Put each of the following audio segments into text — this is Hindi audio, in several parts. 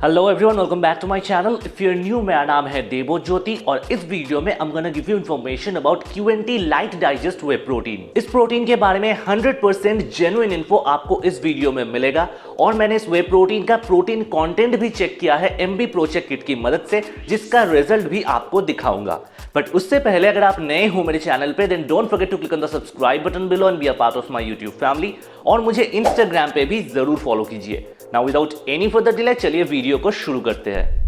Hello everyone, welcome back to my channel. If you are new, मेरा नाम है देवो ज्योति और इस वीडियो में I am gonna give you information about QNT light digest whey protein. इस प्रोटीन के बारे में 100% जेन्युइन इन्फो आपको इस वीडियो में मिलेगा और मैंने इस वे प्रोटीन का प्रोटीन कंटेंट भी चेक किया है MB प्रोचेक किट की मदद से, जिसका रिजल्ट भी आपको दिखाऊंगा। बट उससे पहले अगर आप नए हो मेरे चैनल पे, then don't forget to click on the subscribe button below and be a part of my YouTube family, और मुझे इंस्टाग्राम पे भी जरूर फॉलो कीजिए। Now without any further delay चलिए वीडियो को शुरू करते हैं।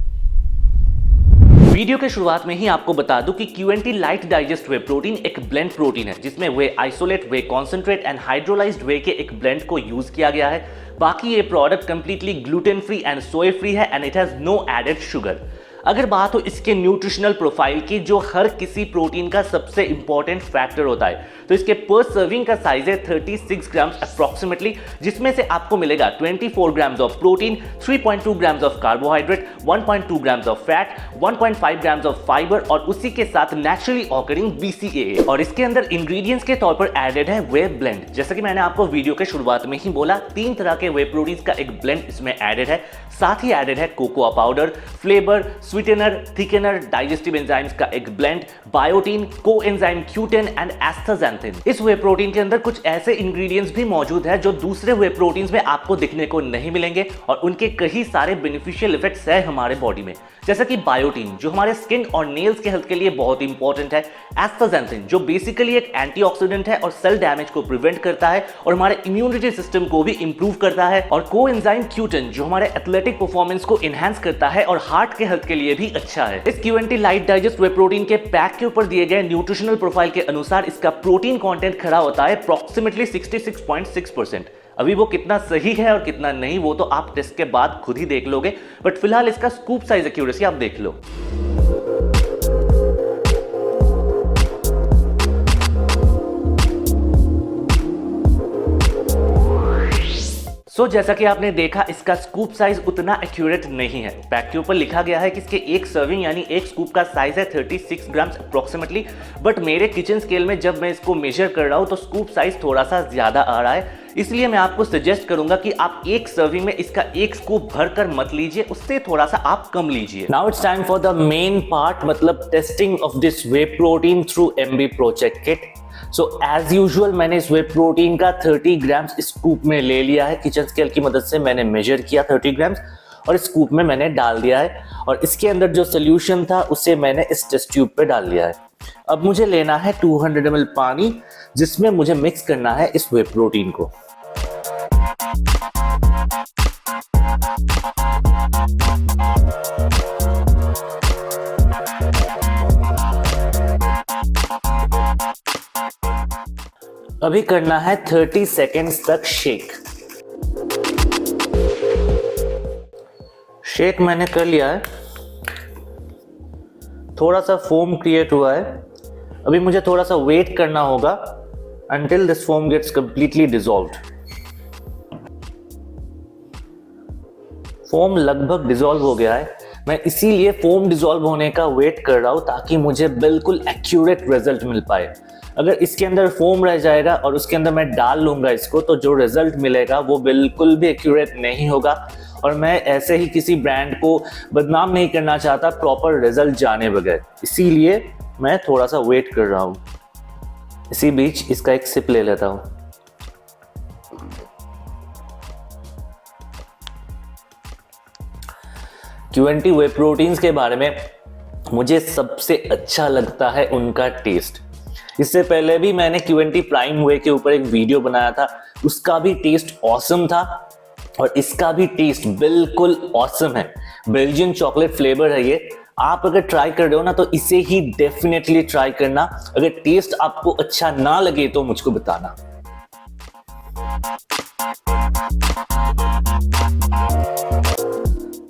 वीडियो के शुरुआत में ही आपको बता दूं कि QNT light digest whey protein एक ब्लेंड प्रोटीन है, जिसमें whey isolate, whey concentrate and hydrolysed whey के एक ब्लेंड को यूज किया गया है। बाकी ये product completely gluten free and soy free है and it has no added sugar. अगर बात हो इसके न्यूट्रिशनल प्रोफाइल की, जो हर किसी प्रोटीन का सबसे इंपॉर्टेंट फैक्टर होता है, तो इसके पर सर्विंग का साइज है 36 ग्राम्स अप्रॉक्सीमेटली, जिसमें से आपको मिलेगा 24 grams of protein, 3.2 grams of carbohydrate, 1.2 grams of fat, 1.5 grams of fibre और उसी के साथ नेचुरली ऑकरिंग BCAA। और इसके अंदर इंग्रेडिएंट्स के तौर पर एडेड है वे ब्लेंड। जैसा कि मैंने आपको वीडियो के शुरुआत में ही बोला, 3 तरह के वे प्रोटीन का एक ब्लेंड इसमें एडेड है। साथ ही एडेड है cocoa powder, flavour, sweetener, thickener, digestive enzymes का एक blend, biotin, coenzyme Q10 and astaxanthin. इस वे प्रोटीन के अंदर कुछ ऐसे इंग्रेडिएंट्स भी मौजूद है जो दूसरे वे प्रोटीन्स में आपको दिखने को नहीं मिलेंगे और उनके कई सारे बेनिफिशियल इफेक्ट्स है हमारे बॉडी में। जैसा कि बायोटीन, जो हमारे स्किन और नेल्स के हेल्थ के लिए बहुत इंपॉर्टेंट है, एस्टाक्सांथिन, जो बेसिकली एक एंटीऑक्सीडेंट है और सेल डैमेज को प्रिवेंट करता है और हमारे इम्यूनिटी सिस्टम को भी इंप्रूव करता है, और कोएंजाइम Q10, जो हमारे एथलेटिक परफॉर्मेंस को एनहांस करता है और हार्ट के हेल्थ के लिए भी अच्छा है। इस QNT light digest whey protein के पैक के ऊपर दिए गए न्यूट्रिशनल प्रोफाइल के अनुसार इसका प्रोटीन कंटेंट खड़ा होता है अप्रॉक्सीमेटली 66.6%। अभी वो कितना सही है और कितना नहीं, वो तो आप टेस्ट के बाद खुद ही देख लोगे, बट फिलहाल इसका स्कूप साइज एक्यूरेसी आप देख लो। जैसा कि आपने देखा, इसका स्कूप साइज उतना एक्यूरेट नहीं है। पैक के ऊपर लिखा गया है कि इसके एक सर्विंग यानी एक स्कूप का साइज है 36 ग्राम्स अप्रॉक्सीमेटली, बट मेरे किचन स्केल में जब मैं इसको मेजर कर रहा हूं तो स्कूप साइज थोड़ा सा ज्यादा आ रहा है। इसलिए मैं आपको सजेस्ट करूंगा कि आप एक सर्विंग में इसका एक स्कूप भरकर मत लीजिए, उससे थोड़ा सा आप कम लीजिए। Now it's time for the main part, मतलब testing of this whey protein through MB ProCheck kit. So as usual मैंने इस वे प्रोटीन का 30 ग्राम्स स्कूप में ले लिया है। किचन स्केल की मदद से मैंने मेजर किया 30 ग्राम्स और स्कूप में मैंने डाल दिया है, और इसके अंदर जो सोल्यूशन था उसे मैंने इस टेस्ट ट्यूब पे डाल दिया है। अब मुझे लेना है 200 ml पानी, जिसमें मुझे मिक्स करना है इस वे प्रोटीन को। अभी करना है 30 सेकेंड्स तक शेक। शेक मैंने कर लिया है, थोड़ा सा फोम क्रिएट हुआ है। अभी मुझे थोड़ा सा वेट करना होगा until this foam gets completely dissolved। Foam लगभग डिसॉल्व हो गया है। मैं इसीलिए फोम डिसॉल्व होने का वेट कर रहा हूं ताकि मुझे बिल्कुल एक्यूरेट रिजल्ट मिल पाए। अगर इसके अंदर फोम रह जाएगा और उसके अंदर मैं डाल लूंगा इसको, तो जो रिजल्ट मिलेगा वो बिल्कुल भी एक्यूरेट नहीं होगा, और मैं ऐसे ही किसी ब्रांड को बदनाम नहीं करना चाहता प्रॉपर रिजल्ट जाने बगैर। इसीलिए मैं थोड़ा सा वेट कर रहा हूं। इसी बीच इसका एक सिप ले लेता हूं। QNT वे प्रोटीन्स के बारे में मुझे सबसे अच्छा लगता है उनका टेस्ट। इससे पहले भी मैंने QNT प्राइम वे के ऊपर एक वीडियो बनाया था, उसका भी टेस्ट ऑसम था और इसका भी टेस्ट बिल्कुल ऑसम है। बेल्जियन चॉकलेट फ्लेवर है ये। आप अगर ट्राई कर रहे हो ना, तो इसे ही डेफिनेटली ट्राई करना। अगर टेस्ट आपको अच्छा ना लगे तो मुझको बताना।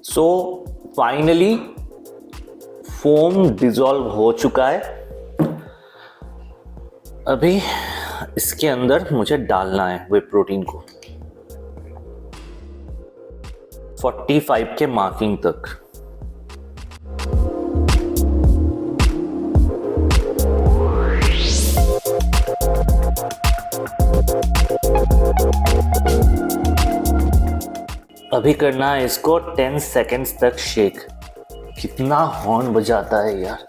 सो फाइनली फोम डिसॉल्व हो चुका है। अभी इसके अंदर मुझे डालना है वे प्रोटीन को 45 के मार्किंग तक। अभी करना है इसको 10 सेकेंड्स तक शेक। कितना हॉर्न बजाता है यार।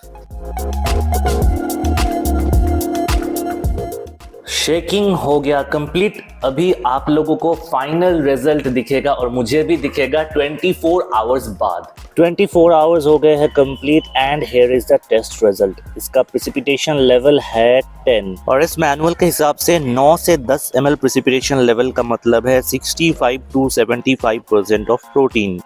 शेकिंग हो गया कंप्लीट। अभी आप लोगों को फाइनल रिजल्ट दिखेगा और मुझे भी दिखेगा 24 आवर्स बाद। 24 आवर्स हो गए हैं complete and here is the test result. इसका प्रेसिपिटेशन लेवल है 10 और इस मैनुअल के हिसाब से 9 से 10 ml प्रेसिपिटेशन लेवल का मतलब है 65 to 75% ऑफ प्रोटीन।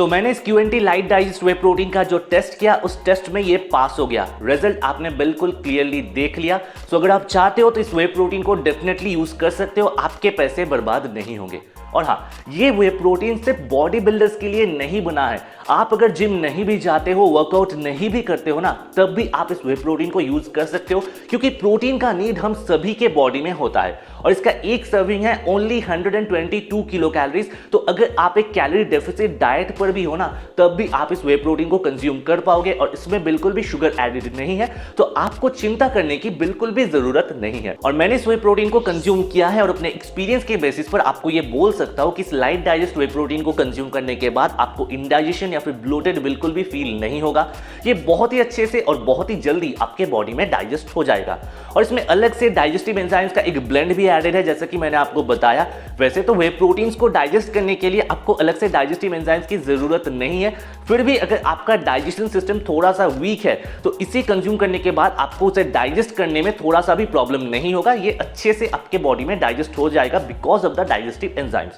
मैंने इस Q&T light digest whey protein का जो टेस्ट किया उस टेस्ट में ये पास हो गया। रिजल्ट आपने बिल्कुल क्लियरली देख लिया। अगर आप चाहते हो तो इस वे प्रोटीन को डेफिनेटली यूज कर सकते हो, आपके पैसे बर्बाद नहीं होंगे। और हाँ, ये वे प्रोटीन सिर्फ बॉडी बिल्डर्स के लिए नहीं बना है। आप अगर जिम नहीं भी जाते हो, वर्कआउट नहीं भी करते हो ना, तब भी आप इस वे प्रोटीन को यूज कर सकते हो, क्योंकि प्रोटीन का नीड हम सभी के बॉडी में होता है और इसका एक सर्विंग है ओनली 122 किलो कैलोरीज। तो अगर आप एक कैलोरी डेफिसिट डाइट पर भी हो ना, तब भी आप इस वे प्रोटीन को कंज्यूम कर पाओगे और इसमें बिल्कुल भी शुगर एडेड नहीं है, तो आपको चिंता करने की बिल्कुल भी जरूरत नहीं है। और मैंने इस वे प्रोटीन को कंज्यूम किया है और अपने एक्सपीरियंस के बेसिस पर आपको ये बोल सकता हूं कि इस लाइट डाइजेस्ट वे प्रोटीन को कंज्यूम करने के बाद आपको इंडाइजेशन या फिर ब्लोटेड बिल्कुल भी फील नहीं होगा। ये बहुत ही अच्छे से और बहुत ही जल्दी आपके बॉडी में डाइजेस्ट हो जाएगा। और इसमें अलग से डाइजेस्टिव एंजाइम्स का एक ब्लेंड भी एडेड है, जैसा कि मैंने आपको बताया। वैसे तो वे प्रोटीन्स को डाइजेस्ट करने के लिए आपको अलग से डाइजेस्टिव एंजाइम्स की जरूरत नहीं है, फिर भी अगर आपका डाइजेशन सिस्टम थोड़ा सा वीक है तो इसे कंज्यूम करने के बाद आपको उसे डाइजेस्ट करने में थोड़ा सा भी प्रॉब्लम नहीं होगा। ये अच्छे से आपके बॉडी में डाइजेस्ट हो जाएगा because of the digestive enzymes.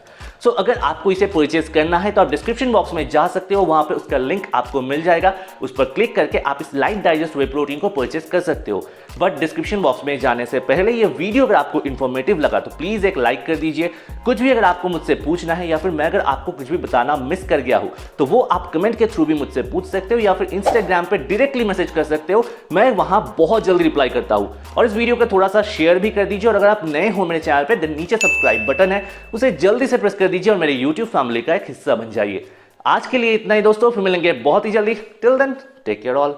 अगर आपको इसे परचेज करना है तो आप डिस्क्रिप्शन बॉक्स में जा सकते हो, वहां पे उसका लिंक आपको मिल जाएगा। उस पर क्लिक करके आप इस लाइट डाइजेस्ट वे प्रोटीन को परचेज कर सकते हो। बट डिस्क्रिप्शन बॉक्स में जाने से पहले ये वीडियो अगर आपको इंफॉर्मेटिव लगा तो प्लीज एक लाइक कर दीजिए। कुछ भी अगर आपको मुझसे पूछना है या फिर मैं अगर आपको कुछ भी बताना मिस कर गया हूं तो वो आप कमेंट के थ्रू भी मुझसे पूछ सकते हो या फिर इंस्टाग्राम पे डायरेक्टली मैसेज कर सकते हो। मैं वहां बहुत जल्दी रिप्लाई करता हूं। और इस वीडियो को थोड़ा सा शेयर भी कर दीजिए और अगर आप नए हो मेरे चैनल पे, नीचे सब्सक्राइब बटन है, उसे जल्दी से प्रेस कर दीजिए और मेरे यूट्यूब फैमिली का एक हिस्सा बन जाइए। आज के लिए इतना ही दोस्तों, फिर मिलेंगे बहुत ही जल्दी। Till then take care all.